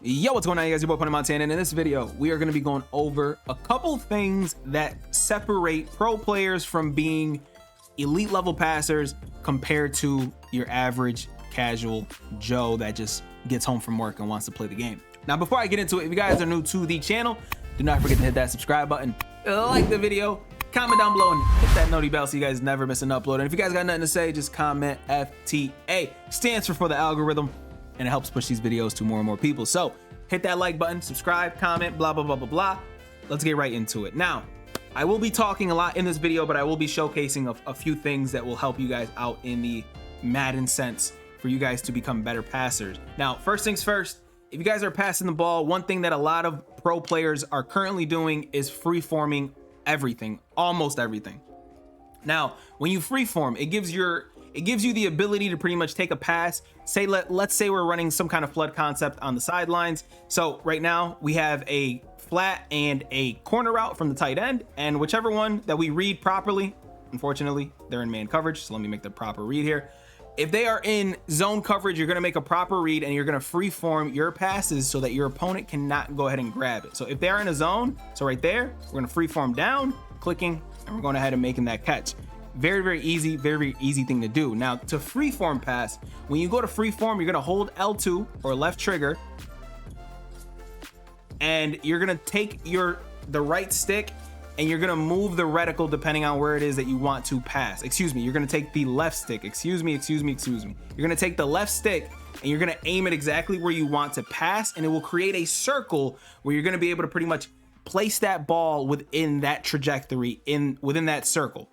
Yo, what's going on, you guys? Your boy Pwny Montana, and in this video we are going to be going over a couple things that separate pro players from being elite level passers compared to your average casual Joe that just gets home from work and wants to play the game. Now, before I get into it, if you guys are new to the channel, do not forget to hit that subscribe button, like the video, comment down below, and hit that noti bell so you guys never miss an upload. And if you guys got nothing to say, just comment FTA. Stands for the algorithm, and it helps push these videos to more and more people. So hit that like button, subscribe, comment, blah, blah, blah, blah, blah. Let's get right into it. Now, I will be talking a lot in this video, but I will be showcasing a few things that will help you guys out in the Madden sense for you guys to become better passers. Now, first things first, if you guys are passing the ball, one thing that a lot of pro players are currently doing is free-forming everything, almost everything. Now, when you free-form, it gives you the ability to pretty much take a pass. Say let's say we're running some kind of flood concept on the sidelines. So right now we have a flat and a corner route from the tight end, and whichever one that we read properly, unfortunately they're in man coverage, so let me make the proper read here. If they are in zone coverage, you're going to make a proper read and you're going to free form your passes so that your opponent cannot go ahead and grab it. So if they're in a zone, so right there, we're going to free form down, clicking, and we're going ahead and making that catch. Very easy, very easy thing to do. Now, to freeform pass, when you go to freeform, you're gonna hold L2 or left trigger, and you're gonna take the right stick and you're gonna move the reticle depending on where it is that you want to pass. Excuse me, you're gonna take the left stick. Excuse me. You're gonna take the left stick and you're gonna aim it exactly where you want to pass, and it will create a circle where you're gonna be able to pretty much place that ball within that trajectory, within that circle.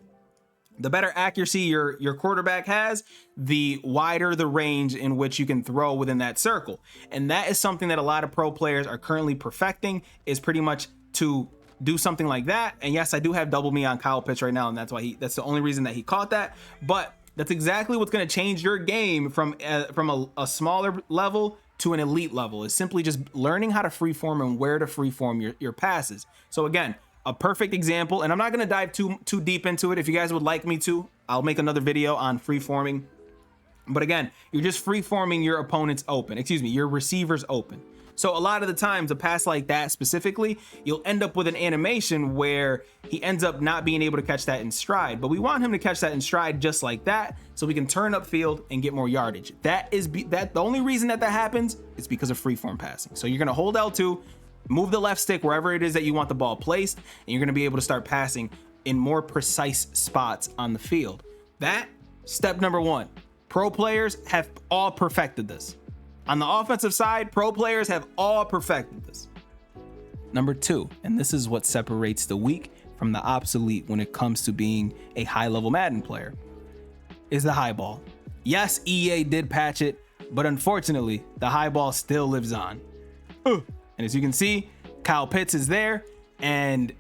The better accuracy your quarterback has, the wider the range in which you can throw within that circle. And that is something that a lot of pro players are currently perfecting, is pretty much to do something like that. And yes, I do have double me on Kyle Pitts right now, and that's the only reason that he caught that. But that's exactly what's going to change your game from a smaller level to an elite level, is simply just learning how to freeform and where to freeform your passes. So again, a perfect example, and I'm not going to dive too deep into it. If you guys would like me to, I'll make another video on freeforming. But again, you're just freeforming your opponent's open, your receiver's open. So a lot of the times, a pass like that specifically, you'll end up with an animation where he ends up not being able to catch that in stride. But we want him to catch that in stride just like that, so we can turn upfield and get more yardage. The only reason that happens is because of freeform passing. So you're going to hold L2, move the left stick wherever it is that you want the ball placed, and you're going to be able to start passing in more precise spots on the field. That, step number one. Pro players have all perfected this. On the offensive side, pro players have all perfected this. Number two, and this is what separates the weak from the obsolete when it comes to being a high-level Madden player, is the high ball. Yes, EA did patch it, but unfortunately, the high ball still lives on. And as you can see, Kyle Pitts is there, and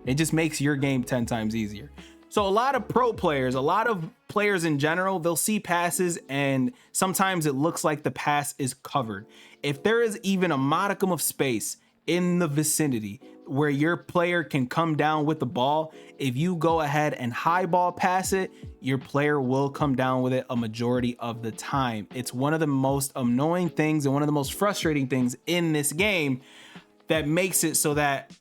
it just makes your game 10 times easier. So a lot of pro players, a lot of players in general, they'll see passes and sometimes it looks like the pass is covered. If there is even a modicum of space in the vicinity where your player can come down with the ball, if you go ahead and high ball pass it, your player will come down with it a majority of the time. It's one of the most annoying things and one of the most frustrating things in this game that makes it so that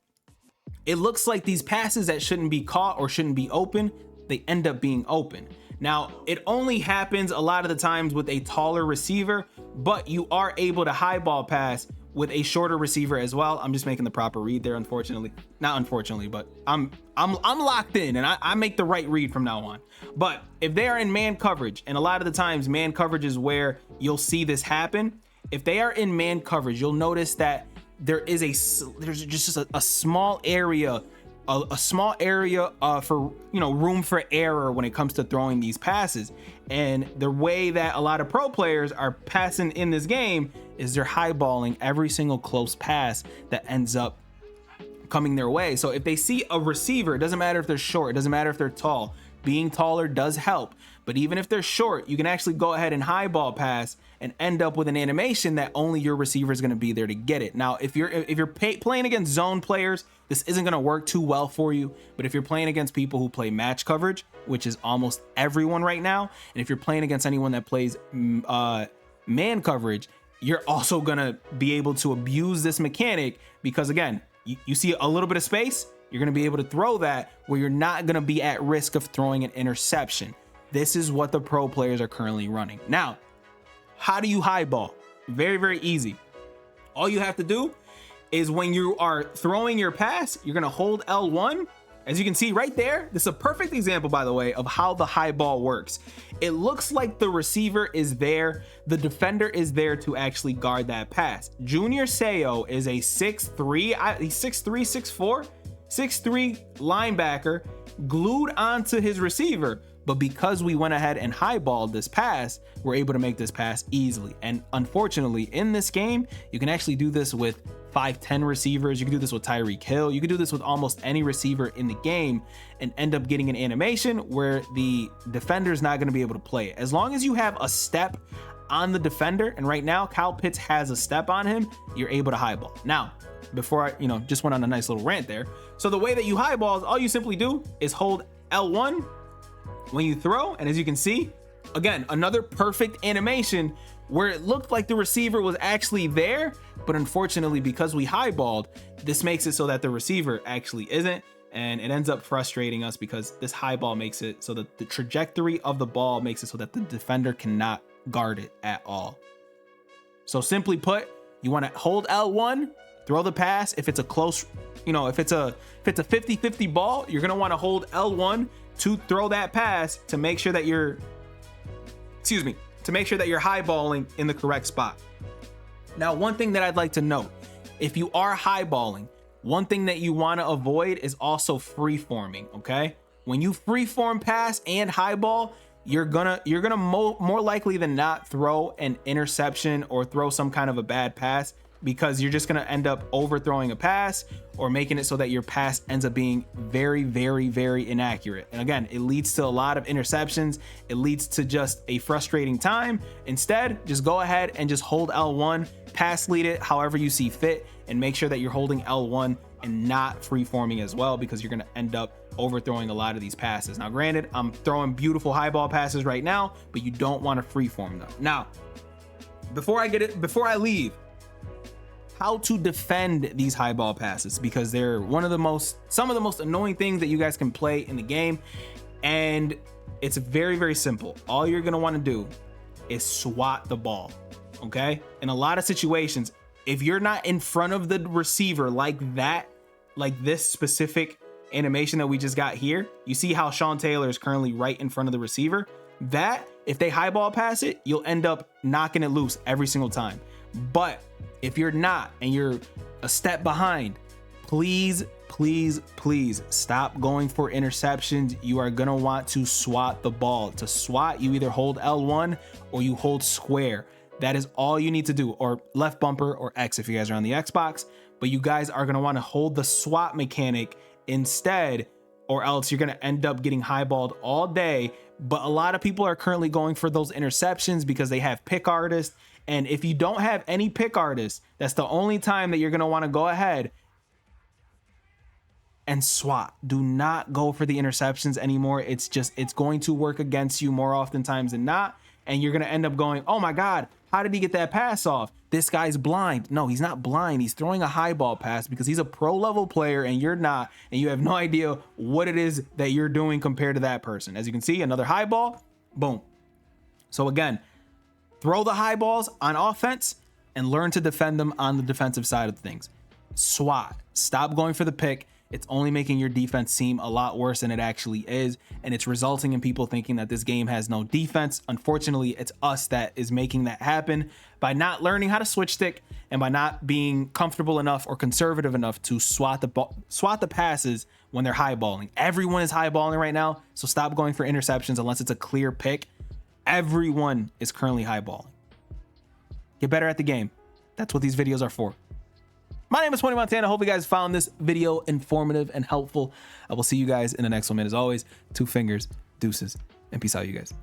it looks like these passes that shouldn't be caught or shouldn't be open, they end up being open. Now, it only happens a lot of the times with a taller receiver, but you are able to high ball pass with a shorter receiver as well. I'm just making the proper read there, unfortunately. Not unfortunately, but I'm locked in and I make the right read from now on. But if they are in man coverage, and a lot of the times man coverage is where you'll see this happen. If they are in man coverage, you'll notice that there's just a small area, for room for error when it comes to throwing these passes. And the way that a lot of pro players are passing in this game is they're highballing every single close pass that ends up coming their way. So if they see a receiver, it doesn't matter if they're short, it doesn't matter if they're tall. Being taller does help, but even if they're short, you can actually go ahead and highball pass and end up with an animation that only your receiver is going to be there to get it. Now, if you're playing against zone players, this isn't going to work too well for you. But if you're playing against people who play match coverage, which is almost everyone right now, and if you're playing against anyone that plays man coverage, you're also gonna be able to abuse this mechanic because again, you see a little bit of space, you're gonna be able to throw that where you're not gonna be at risk of throwing an interception. This is what the pro players are currently running. Now, how do you highball? Very, very easy. All you have to do is when you are throwing your pass, you're gonna hold L1. As you can see right there, this is a perfect example, by the way, of how the highball works. It looks like the receiver is there, the defender is there to actually guard that pass. Junior Seau is a 6'3", he's 6'3", 6'4", 6'3" linebacker glued onto his receiver. But because we went ahead and highballed this pass, we're able to make this pass easily. And unfortunately, in this game, you can actually do this with 5'10" receivers. You can do this with Tyreek Hill. You can do this with almost any receiver in the game and end up getting an animation where the defender's not going to be able to play it. As long as you have a step on the defender, and right now Kyle Pitts has a step on him, you're able to highball. Now, before I, just went on a nice little rant there. So the way that you highball is all you simply do is hold L1 when you throw, and as you can see, again, another perfect animation where it looked like the receiver was actually there, but unfortunately, because we highballed, this makes it so that the receiver actually isn't, and it ends up frustrating us because this highball makes it so that the trajectory of the ball makes it so that the defender cannot guard it at all. So simply put, you want to hold L1, throw the pass. If it's a close, if it's a 50-50 ball, you're gonna want to hold L1 to throw that pass to make sure that you're, highballing in the correct spot. Now, one thing that I'd like to note, if you are highballing, one thing that you want to avoid is also free-forming, okay? When you free-form pass and highball, you're gonna more likely than not throw an interception or throw some kind of a bad pass, because you're just gonna end up overthrowing a pass or making it so that your pass ends up being very, very, very inaccurate. And again, it leads to a lot of interceptions. It leads to just a frustrating time. Instead, just go ahead and just hold L1, pass lead it however you see fit, and make sure that you're holding L1 and not free-forming as well, because you're gonna end up overthrowing a lot of these passes. Now, granted, I'm throwing beautiful highball passes right now, but you don't wanna free-form them. Now, before I leave, how to defend these highball passes, because they're some of the most annoying things that you guys can play in the game. And it's very, very simple. All you're gonna wanna do is swat the ball, okay? In a lot of situations, if you're not in front of the receiver like that, like this specific animation that we just got here, you see how Sean Taylor is currently right in front of the receiver? That, if they highball pass it, you'll end up knocking it loose every single time. But if you're not, and you're a step behind, please, please, please stop going for interceptions. You are gonna want to swat the ball. To swat, you either hold L1 or you hold square. That is all you need to do, or left bumper or X if you guys are on the Xbox. But you guys are gonna wanna hold the swat mechanic instead, or else you're gonna end up getting highballed all day. But a lot of people are currently going for those interceptions because they have pick artists. And if you don't have any pick artists, that's the only time that you're gonna wanna go ahead and swat. Do not go for the interceptions anymore. It's going to work against you more oftentimes than not. And you're gonna end up going, oh my God, how did he get that pass off? This guy's blind. No, he's not blind. He's throwing a highball pass because he's a pro level player and you're not, and you have no idea what it is that you're doing compared to that person. As you can see, another highball, boom. So again, throw the highballs on offense and learn to defend them on the defensive side of things. SWAT. Stop going for the pick. It's only making your defense seem a lot worse than it actually is, and it's resulting in people thinking that this game has no defense. Unfortunately, it's us that is making that happen by not learning how to switch stick and by not being comfortable enough or conservative enough to swat the passes when they're highballing. Everyone is highballing right now, so stop going for interceptions unless it's a clear pick. Everyone is currently highballing. Get better at the game. That's what these videos are for. My name is Pwny Montana. Hope you guys found this video informative and helpful. I will see you guys in the next one. And as always, 2 fingers, deuces, and peace out, you guys.